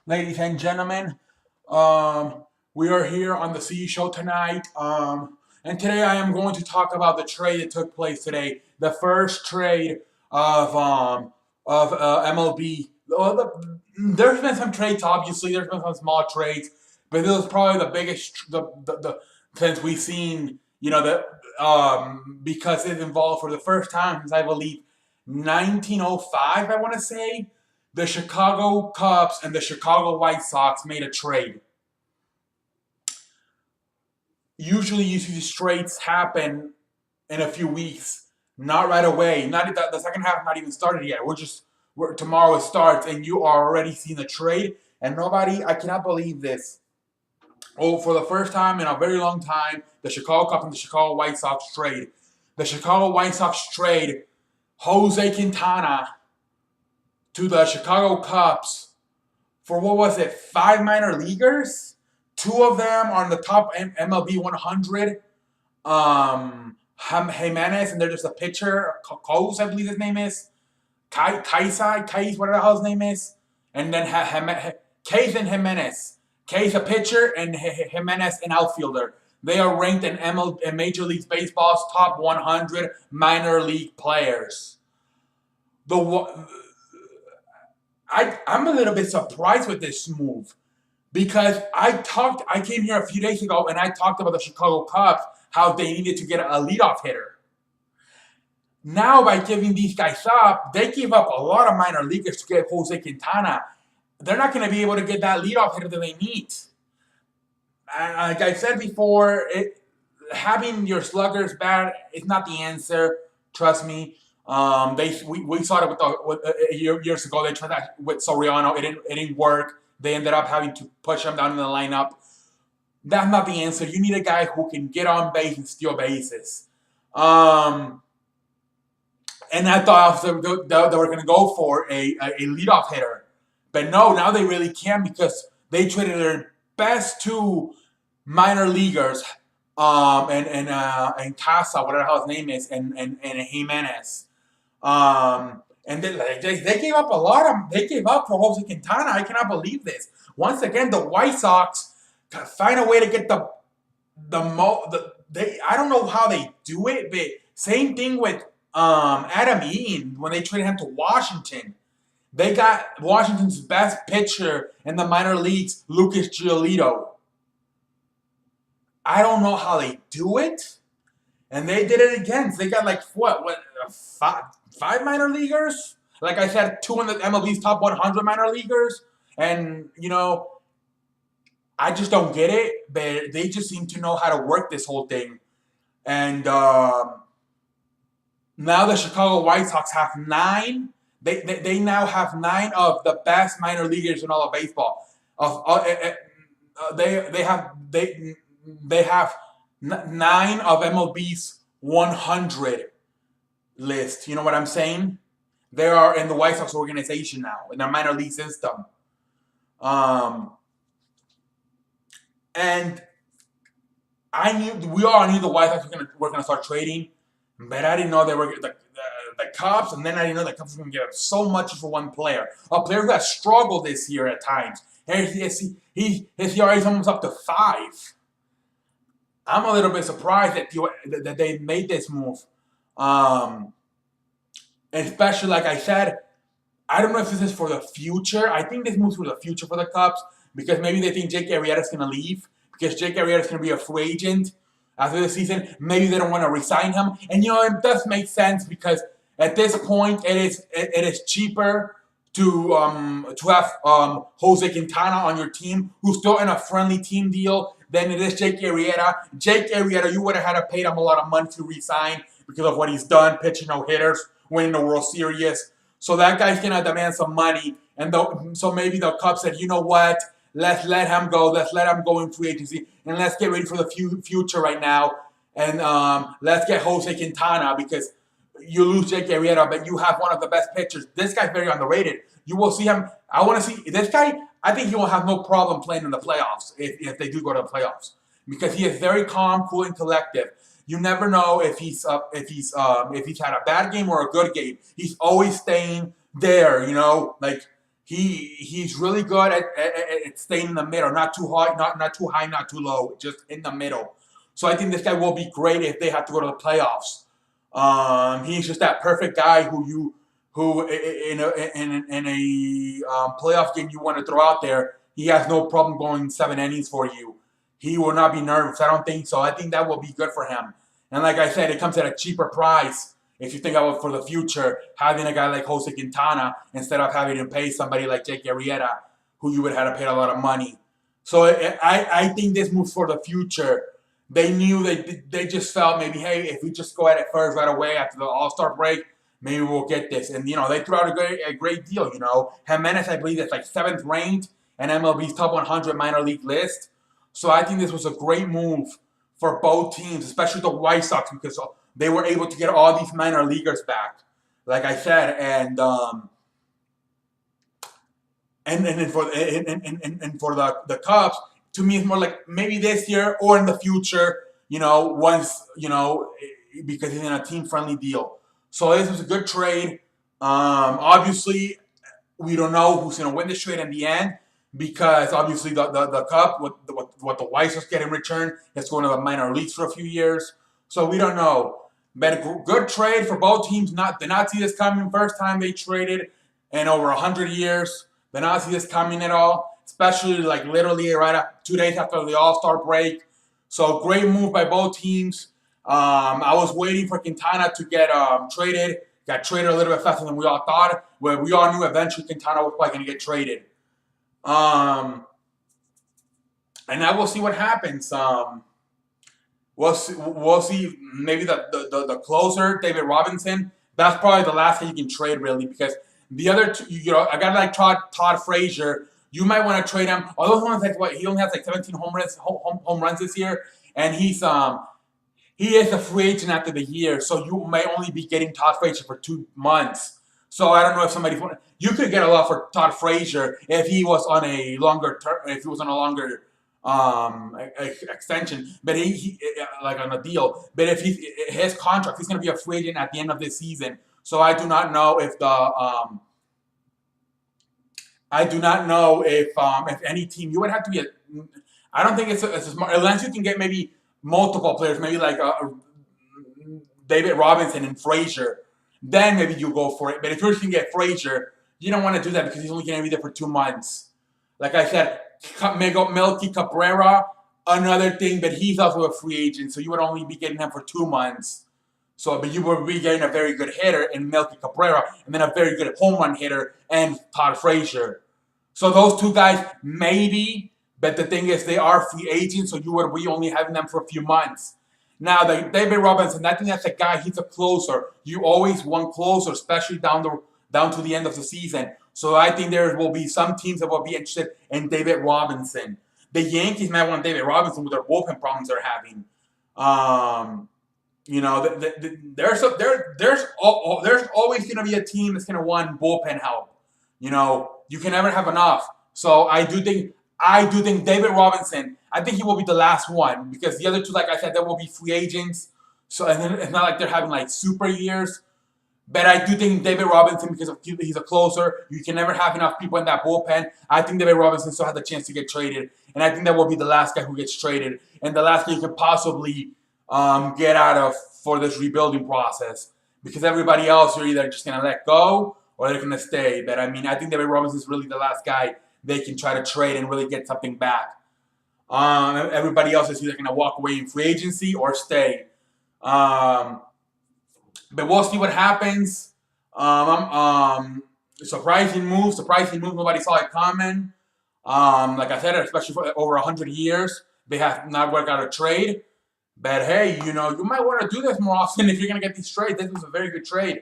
ladies and gentlemen. We are here on the C Show tonight. And today I am going to talk about the trade that took place today. The first trade of MLB. There's been some trades, obviously. There's been some small trades, but this was probably the biggest the since we've seen. Because it involved for the first time since I believe 1905. I want to say the Chicago Cubs and the Chicago White Sox made a trade. Usually, you see these trades happen in a few weeks, not right away. Not the second half, not even started yet. Tomorrow it starts, and you are already seeing the trade. And nobody, I cannot believe this. Oh, for the first time in a very long time, the Chicago Cubs and the Chicago White Sox trade. The Chicago White Sox trade Jose Quintana to the Chicago Cubs for what was it, 5 minor leaguers? Two of them are in the top MLB 100. Jimenez, and they're just a pitcher. Coase, I believe his name is. Kais, whatever the hell his name is. And then Case and Jimenez. Case a pitcher and Jimenez an outfielder. They are ranked in Major League Baseball's top 100 minor league players. I'm a little bit surprised with this move because I came here a few days ago and I talked about the Chicago Cubs, how they needed to get a leadoff hitter. Now, by giving these guys up, they gave up a lot of minor leaguers to get Jose Quintana. They're not going to be able to get that leadoff hitter that they need. Like I said before, having your sluggers bad is not the answer. Trust me. We saw it years ago. They tried that with Soriano. It didn't work. They ended up having to push him down in the lineup. That's not the answer. You need a guy who can get on base and steal bases. And I thought they were going to go for a leadoff hitter. But no, now they really can because they traded their best two minor leaguers, and Casa, whatever the hell his name is, and Jimenez. And they gave up a lot of. They gave up for Jose Quintana. I cannot believe this. Once again, the White Sox find a way to get I don't know how they do it, but same thing with Adam Eaton when they traded him to Washington. They got Washington's best pitcher in the minor leagues, Lucas Giolito. I don't know how they do it. And they did it again. So they got like, five minor leaguers? Like I said, two in the MLB's top 100 minor leaguers. And, I just don't get it. But they just seem to know how to work this whole thing. And now the Chicago White Sox have 9. They now have 9 of the best minor leaguers in all of baseball. They have 9 of MLB's 100 list. You know what I'm saying? They are in the White Sox organization now in their minor league system. And we all knew the White Sox were gonna start trading, but I didn't know they were the Cubs, and then I didn't know the Cubs were going to give up so much for one player. A player who has struggled this year at times. His ERA is almost up to 5. I'm a little bit surprised that they made this move. Especially, like I said, I don't know if this is for the future. I think this move's for the future for the Cubs because maybe they think Jake Arrieta's going to leave because Jake Arrieta's going to be a free agent after the season. Maybe they don't want to resign him. And, it does make sense because at this point, it is cheaper to have Jose Quintana on your team, who's still in a friendly team deal, than it is Jake Arrieta. Jake Arrieta, you would have had to pay him a lot of money to resign because of what he's done, pitching no hitters, winning the World Series. So that guy's gonna demand some money, and so maybe the Cubs said, you know what? Let's let him go. Let's let him go in free agency, and let's get ready for the future right now. And let's get Jose Quintana because you lose Jake Arrieta, but you have one of the best pitchers. This guy's very underrated. You will see him. I want to see this guy. I think he will have no problem playing in the playoffs if they do go to the playoffs because he is very calm, cool, and collective. You never know if he's had a bad game or a good game. He's always staying there. Like He's really good at staying in the middle, not too high, not too high, not too low, just in the middle. So I think this guy will be great if they have to go to the playoffs. He's just that perfect guy who in a playoff game you want to throw out there. He has no problem going 7 innings for you. He will not be nervous. I don't think so. I think that will be good for him. And like I said, it comes at a cheaper price if you think about for the future, having a guy like Jose Quintana instead of having to pay somebody like Jake Arrieta, who you would have to pay a lot of money. So I think this moves for the future. They knew they just felt maybe, hey, if we just go at it first right away after the All-Star break, maybe we'll get this. And, they threw out a great deal, Jimenez, I believe, is like 7th ranked in MLB's top 100 minor league list. So I think this was a great move for both teams, especially the White Sox, because they were able to get all these minor leaguers back, like I said, and then for the Cubs, to me, it's more like maybe this year or in the future, once because it's in a team-friendly deal. So this was a good trade. Obviously, we don't know who's going to win this trade in the end because obviously the Cup, what the White Sox get in return, is going to the minor leagues for a few years. So we don't know. But a good trade for both teams. Did not see this coming first time they traded in over 100 years. Did not see this coming at all, especially like literally right up 2 days after the All-Star break. So great move by both teams. I was waiting for Quintana to get traded. Got traded a little bit faster than we all thought. Where we all knew eventually Quintana was probably going to get traded. And now we'll see what happens. We'll see. Maybe the closer, David Robinson. That's probably the last thing you can trade, really, because the other two, a guy like Todd Frazier, you might want to trade him. Although he only has like 17 home runs this year, and he is a free agent after the year, so you may only be getting Todd Frazier for 2 months. So I don't know if you could get a lot for Todd Frazier if he was on a longer term, if he was on a longer extension, but he like on a deal. But if his contract, he's going to be a free agent at the end of this season. So I do not know if if any team you would have to be. I don't think it's a smart unless you can get maybe multiple players, maybe like David Robinson and Frazier. Then maybe you go for it. But if you're just going to get Frazier, you don't want to do that because he's only going to be there for 2 months. Like I said, Melky Cabrera, another thing, but he's also a free agent, so you would only be getting him for 2 months. So, but you would be getting a very good hitter in Melky Cabrera, and then a very good home run hitter and Todd Frazier. So those 2 guys, maybe, but the thing is they are free agents, so you would be only having them for a few months. Now, David Robinson, I think that's a guy, he's a closer. You always want closer, especially down to the end of the season. So I think there will be some teams that will be interested in David Robinson. The Yankees might want David Robinson with their bullpen problems they're having. There's always going to be a team that's going to want bullpen help. You can never have enough. So I do think David Robinson, I think he will be the last one because the other 2, like I said, they will be free agents. So and then it's not like they're having like super years. But I do think David Robinson, because he's a closer, you can never have enough people in that bullpen. I think David Robinson still has a chance to get traded. And I think that will be the last guy who gets traded. And the last guy you could possibly get out of for this rebuilding process. Because everybody else, you're either just going to let go or they're going to stay. But I think David Robinson is really the last guy they can try to trade and really get something back. Everybody else is either going to walk away in free agency or stay. But we'll see what happens. Surprising move. Nobody saw it coming. Like I said, especially for over 100 years, they have not worked out a trade. But hey, you might want to do this more often if you're going to get these trades. This was a very good trade.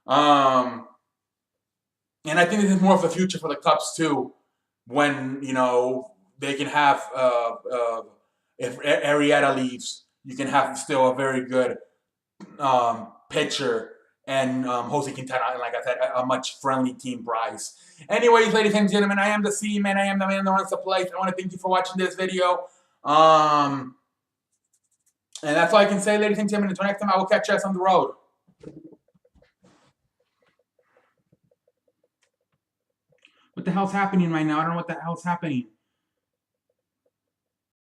And I think this is more of the future for the Cubs too. When, they can have, if Arrieta leaves, you can have still a very good pitcher and Jose Quintana, and like I said, a much friendly team price. Anyways, ladies and gentlemen, I am the C man. I am the man that runs the place. I want to thank you for watching this video. And that's all I can say, ladies and gentlemen. Until next time, I will catch you guys on the road. What the hell's happening right now? I don't know what the hell's happening.